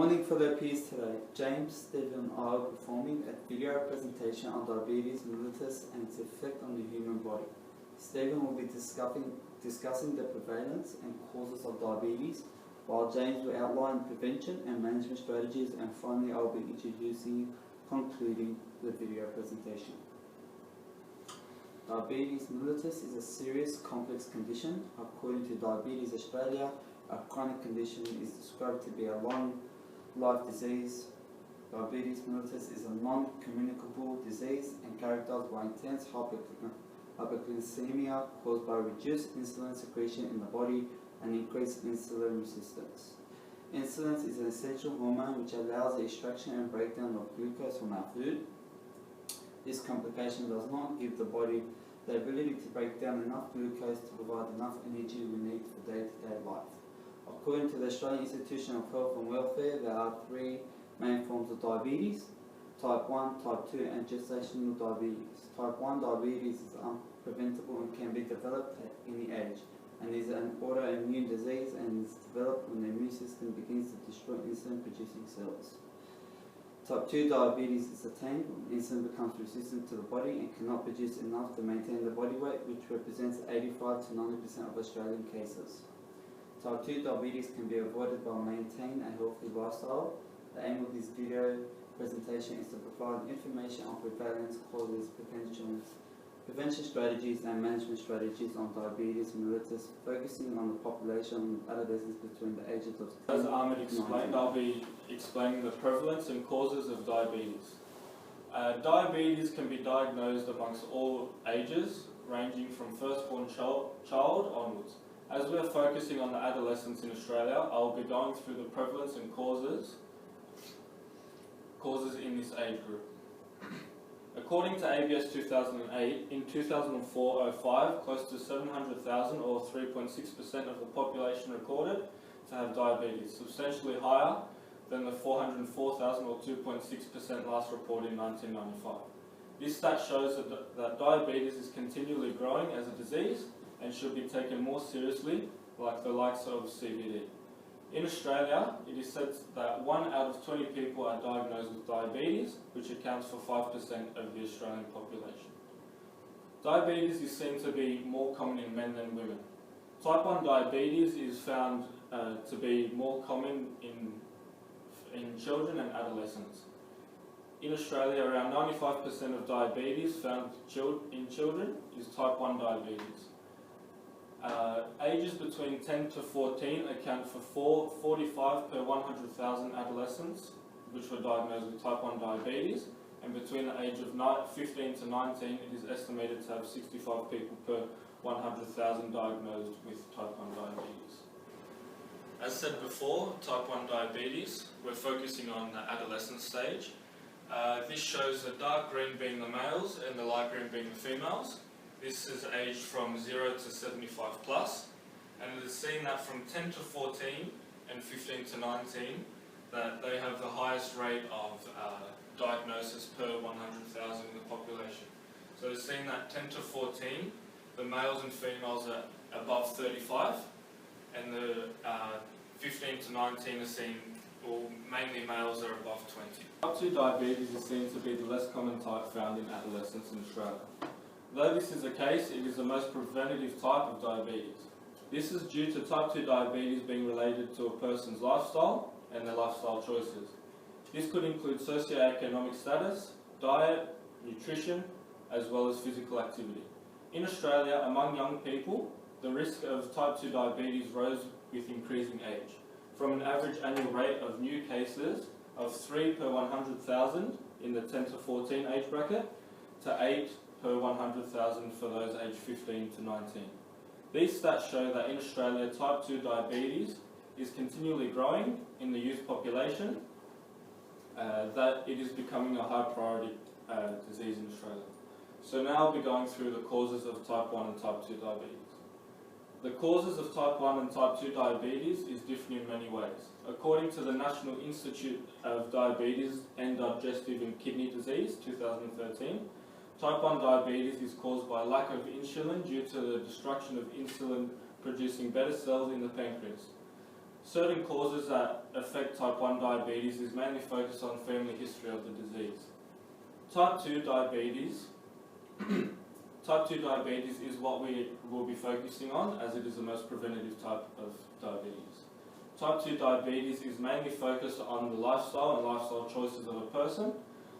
morning fellow peers today. James, Stephen and I are performing a video presentation on diabetes mellitus and its effect on the human body. Stephen will be discussing the prevalence and causes of diabetes, while James will outline prevention and management strategies, and finally I will be concluding the video presentation. Diabetes mellitus is a serious, complex condition. According to Diabetes Australia, a chronic condition is described to be a long life disease. Diabetes mellitus is a non-communicable disease and characterized by intense hypoglycemia caused by reduced insulin secretion in the body and increased insulin resistance. Insulin is an essential hormone which allows the extraction and breakdown of glucose from our food. This complication does not give the body the ability to break down enough glucose to provide enough energy we need for day-to-day life. According to the Australian Institution of Health and Welfare, there are three main forms of diabetes: type 1, type 2 and gestational diabetes. Type 1 diabetes is unpreventable and can be developed at any age, and is an autoimmune disease and is developed when the immune system begins to destroy insulin-producing cells. Type 2 diabetes is attained when insulin becomes resistant to the body and cannot produce enough to maintain the body weight, which represents 85 to 90% of Australian cases. Type 2 diabetes can be avoided by maintaining a healthy lifestyle. The aim of this video presentation is to provide information on prevalence, causes, prevention strategies and management strategies on diabetes mellitus, focusing on the population of adolescents between the ages of 10 As Ahmed explained, I'll be explaining the prevalence and causes of diabetes. Diabetes can be diagnosed amongst all ages, ranging from firstborn child onwards. As we are focusing on the adolescents in Australia, I'll be going through the prevalence and causes in this age group. According to ABS 2008, in 2004-05, close to 700,000 or 3.6% of the population recorded to have diabetes, substantially higher than the 404,000 or 2.6% last reported in 1995. This stat shows that diabetes is continually growing as a disease and should be taken more seriously, like the likes of CVD. In Australia, it is said that 1 out of 20 people are diagnosed with diabetes, which accounts for 5% of the Australian population. Diabetes is seen to be more common in men than women. Type 1 diabetes is found to be more common in children and adolescents. In Australia, around 95% of diabetes found in children is type 1 diabetes. Ages between 10 to 14 account for 45 per 100,000 adolescents which were diagnosed with type 1 diabetes, and between the age of 15 to 19 it is estimated to have 65 people per 100,000 diagnosed with type 1 diabetes. As said before, type 1 diabetes, we're focusing on the adolescent stage. This shows the dark green being the males and the light green being the females. This is aged from 0 to 75 plus, and it is seen that from 10 to 14 and 15 to 19 that they have the highest rate of diagnosis per 100,000 in the population. So it's seen that 10 to 14, the males and females are above 35, and the 15 to 19 are seen, well, mainly males are above 20. Type 2 diabetes is seen to be the less common type found in adolescents in Australia. Though this is the case, it is the most preventative type of diabetes. This is due to type 2 diabetes being related to a person's lifestyle and their lifestyle choices. This could include socioeconomic status, diet, nutrition, as well as physical activity. In Australia, among young people, the risk of type 2 diabetes rose with increasing age, from an average annual rate of new cases of 3 per 100,000 in the 10 to 14 age bracket to 8 per 100,000 for those aged 15 to 19. These stats show that in Australia, type 2 diabetes is continually growing in the youth population, that it is becoming a high priority disease in Australia. So now I'll be going through the causes of type 1 and type 2 diabetes. The causes of type 1 and type 2 diabetes is different in many ways. According to the National Institute of Diabetes and Digestive and Kidney Disease, 2013, type 1 diabetes is caused by lack of insulin due to the destruction of insulin producing beta cells in the pancreas. Certain causes that affect type 1 diabetes is mainly focused on family history of the disease. Type 2 diabetes Type 2 diabetes is what we will be focusing on, as it is the most preventative type of diabetes. Type 2 diabetes is mainly focused on the lifestyle and lifestyle choices of a person,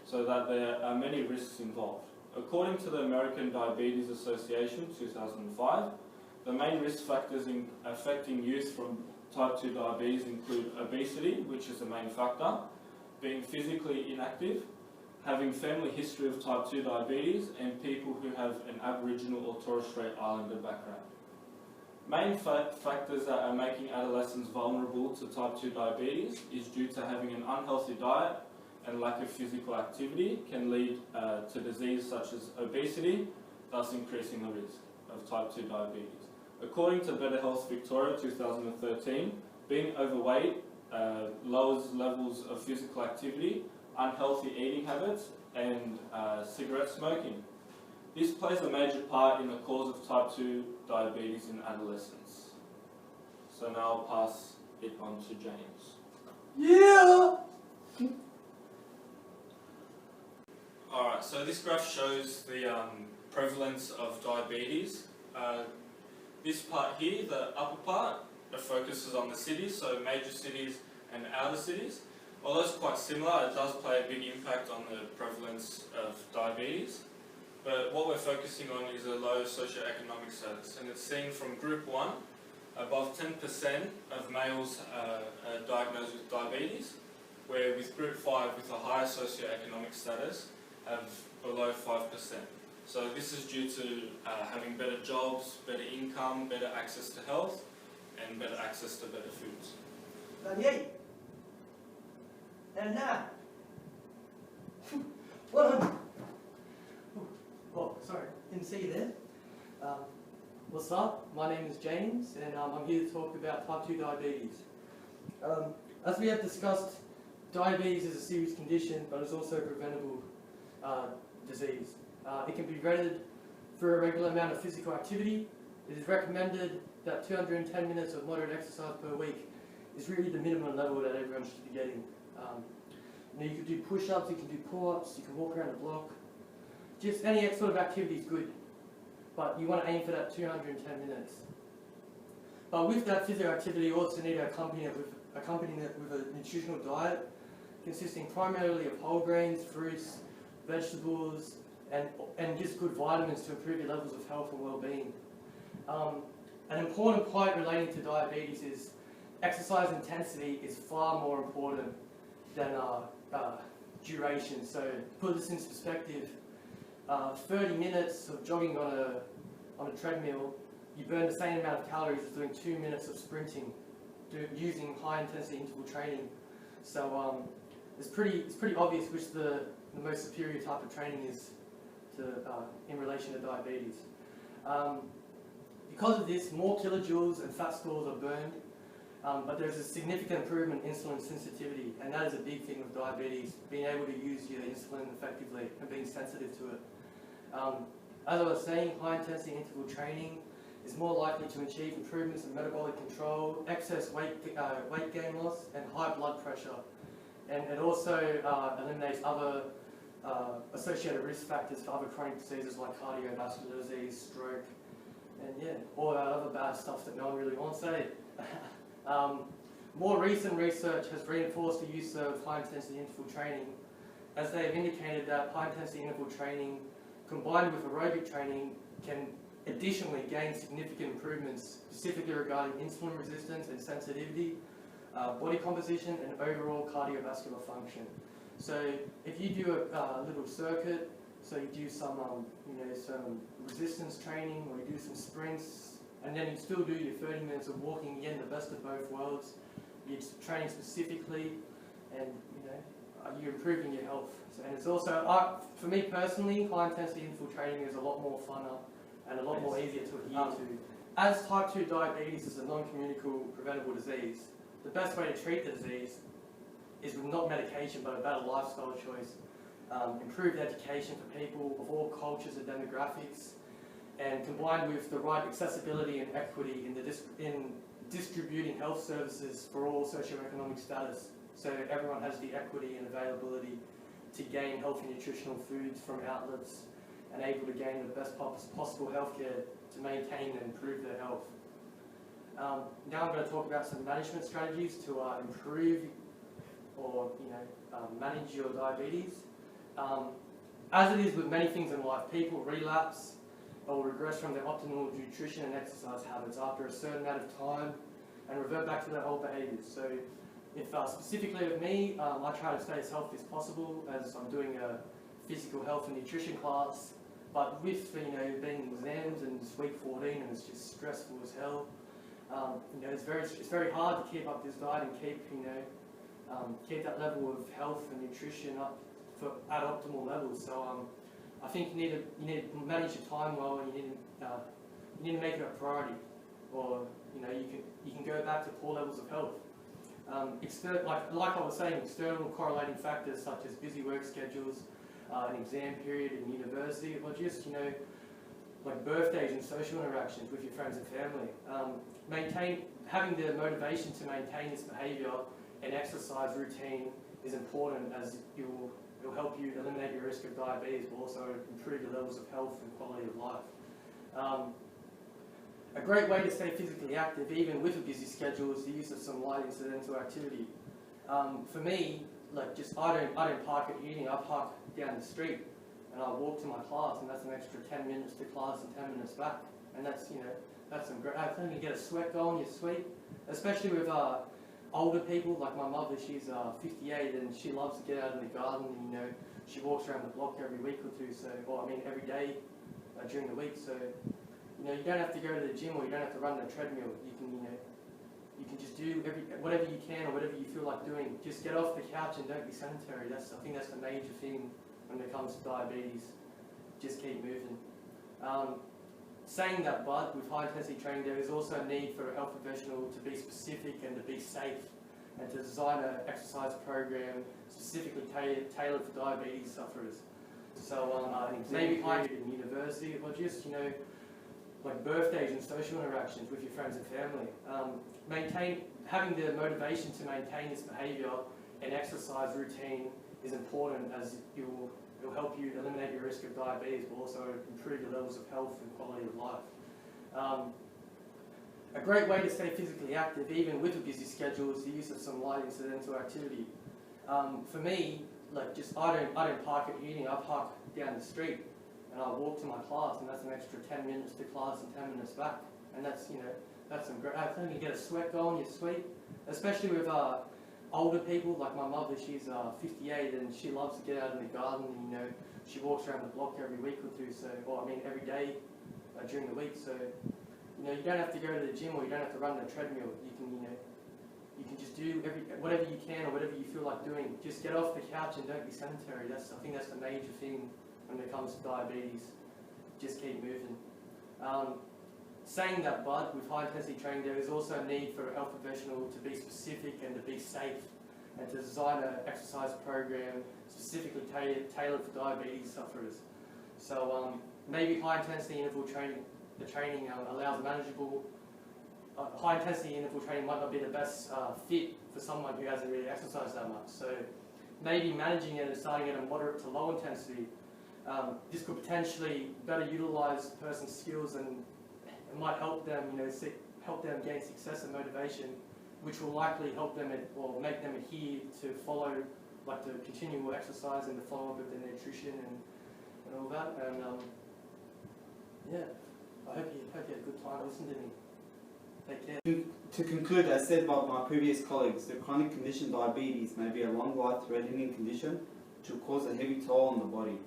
so that there are many risks involved. According to the American Diabetes Association 2005, the main risk factors affecting youth from type 2 diabetes include obesity, which is the main factor, being physically inactive, having family history of type 2 diabetes, and people who have an Aboriginal or Torres Strait Islander background. Main factors that are making adolescents vulnerable to type 2 diabetes is due to having an unhealthy diet and lack of physical activity can lead to disease such as obesity, thus increasing the risk of type 2 diabetes. According to Better Health Victoria 2013, being overweight lowers levels of physical activity, unhealthy eating habits, and cigarette smoking. This plays a major part in the cause of type 2 diabetes in adolescents. So now I'll pass it on to James. Yeah! Alright, so this graph shows the prevalence of diabetes. This part here, the upper part, it focuses on the cities, so major cities and outer cities. Although it's quite similar, it does play a big impact on the prevalence of diabetes. But what we're focusing on is a low socioeconomic status, and it's seen from group 1, above 10% of males are diagnosed with diabetes, where with group 5, with a higher socioeconomic status, have below 5%. So this is due to having better jobs, better income, better access to health, and better access to better foods. And now, what? Oh, sorry, didn't see you there. What's up? My name is James, and I'm here to talk about type 2 diabetes. As we have discussed, diabetes is a serious condition, but it's also a preventable disease. It can be prevented through a regular amount of physical activity. It is recommended that 210 minutes of moderate exercise per week is really the minimum level that everyone should be getting. You can do push-ups, you can do pull-ups, you can walk around the block. Just any sort of activity is good, but you want to aim for that 210 minutes. But with that physical activity, you also need to accompany it with a nutritional diet consisting primarily of whole grains, fruits, vegetables, and just good vitamins to improve your levels of health and well-being. An important point relating to diabetes is exercise intensity is far more important than duration. So to put this into perspective, 30 minutes of jogging on a treadmill, you burn the same amount of calories as doing 2 minutes of sprinting, using high intensity interval training. So it's pretty obvious which the most superior type of training is in relation to diabetes. Because of this, more kilojoules and fat stores are burned, but there's a significant improvement in insulin sensitivity, and that is a big thing with diabetes, being able to use your insulin effectively and being sensitive to it. As I was saying, high intensity interval training is more likely to achieve improvements in metabolic control, excess weight gain loss, and high blood pressure. And it also eliminates other associated risk factors for other chronic diseases like cardiovascular disease, stroke, and yeah, all that other bad stuff that no one really wants, eh? More recent research has reinforced the use of high-intensity interval training, as they have indicated that high-intensity interval training combined with aerobic training can additionally gain significant improvements, specifically regarding insulin resistance and sensitivity, body composition, and overall cardiovascular function. So if you do a little circuit, so you do some resistance training, or you do some sprints, and then you still do your 30 minutes of walking, again, the best of both worlds. You're training specifically, and you're improving your health. So, and it's also, for me personally, high-intensity interval training is a lot more funner and a lot more easier to adhere to. As type 2 diabetes is a non-communicable preventable disease, the best way to treat the disease is with not medication, but a better lifestyle choice. Improved education for people of all cultures and demographics, and combined with the right accessibility and equity in distributing health services for all socioeconomic status, so everyone has the equity and availability to gain healthy nutritional foods from outlets and able to gain the best possible healthcare to maintain and improve their health. Now I'm going to talk about some management strategies to improve or manage your diabetes. As it is with many things in life, people relapse or regress from their optimal nutrition and exercise habits after a certain amount of time and revert back to their old behaviours. So if specifically with me, I try to stay as healthy as possible as I'm doing a physical health and nutrition class, but with being exams and it's week 14 and it's just stressful as hell, it's very hard to keep up this diet and keep that level of health and nutrition up at optimal levels. So I think you need to manage your time well, and you need to make it a priority, or you can go back to poor levels of health. Like I was saying, external correlating factors such as busy work schedules, an exam period in university, or just like birthdays and social interactions with your friends and family. Having the motivation to maintain this behaviour and exercise routine is important, as it'll help you eliminate your risk of diabetes, but also improve your levels of health and quality of life. A great way to stay physically active, even with a busy schedule, is the use of some light incidental activity. For me, I don't park at uni, I park down the street and I walk to my class, and that's an extra 10 minutes to class and 10 minutes back. And that's some great, I think you get a sweat going, you're sweet, especially with older people, like my mother, she's 58 and she loves to get out in the garden, and she walks around the block every week or two, every day during the week, so you don't have to go to the gym, or you don't have to run the treadmill. You can just do whatever you can or whatever you feel like doing. Just get off the couch and don't be sedentary. I think that's the major thing when it comes to diabetes. Just keep moving. Saying that, but with high intensity training, there is also a need for a health professional to be specific and to be safe, and to design an exercise program specifically tailored for diabetes sufferers. So maybe high in university, or just like birthdays and social interactions with your friends and family. Having the motivation to maintain this behaviour and exercise routine is important, as it'll help you eliminate your risk of diabetes, but also improve your levels of health and quality of life. A great way to stay physically active, even with a busy schedule, is the use of some light incidental activity. For me, I don't park at uni, I park down the street and I walk to my class, and that's an extra 10 minutes to class and 10 minutes back. And that's some great, I think you get a sweat going, you're sweet, especially with older people, like my mother, she's 58 and she loves to get out in the garden, and she walks around the block every week or two, every day during the week, so you don't have to go to the gym, or you don't have to run the treadmill. You can just do whatever you can or whatever you feel like doing. Just get off the couch and don't be sedentary. I think that's the major thing when it comes to diabetes. Just keep moving. Saying that, but with high intensity training, there is also a need for a health professional to be specific and to be safe, and to design an exercise program specifically tailored for diabetes sufferers. So maybe high intensity interval training, the training allows manageable. High intensity interval training might not be the best fit for someone who hasn't really exercised that much. So maybe managing it and starting at a moderate to low intensity. This could potentially better utilise a person's skills, and it might help them, gain success and motivation, which will likely help them or make them adhere to follow, the continual exercise and the follow up with their nutrition and all that. And yeah, I hope you had a good time listening to me. Take care. To conclude, as said by my previous colleagues, the chronic condition diabetes may be a long life-threatening condition which will cause a heavy toll on the body.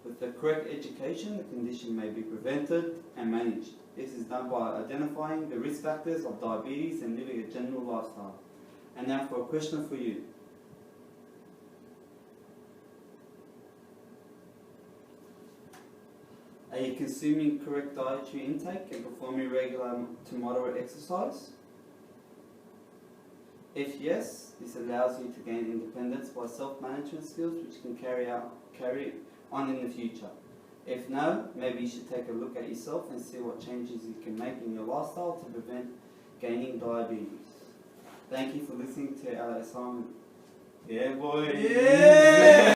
With the correct education, the condition may be prevented and managed. This is done by identifying the risk factors of diabetes and living a general lifestyle. And now for a question for you. Are you consuming correct dietary intake and performing regular to moderate exercise? If yes, this allows you to gain independence by self-management skills which can carry on in the future. If no, maybe you should take a look at yourself and see what changes you can make in your lifestyle to prevent gaining diabetes. Thank you for listening to our assignment. Yeah, boy. Yeah.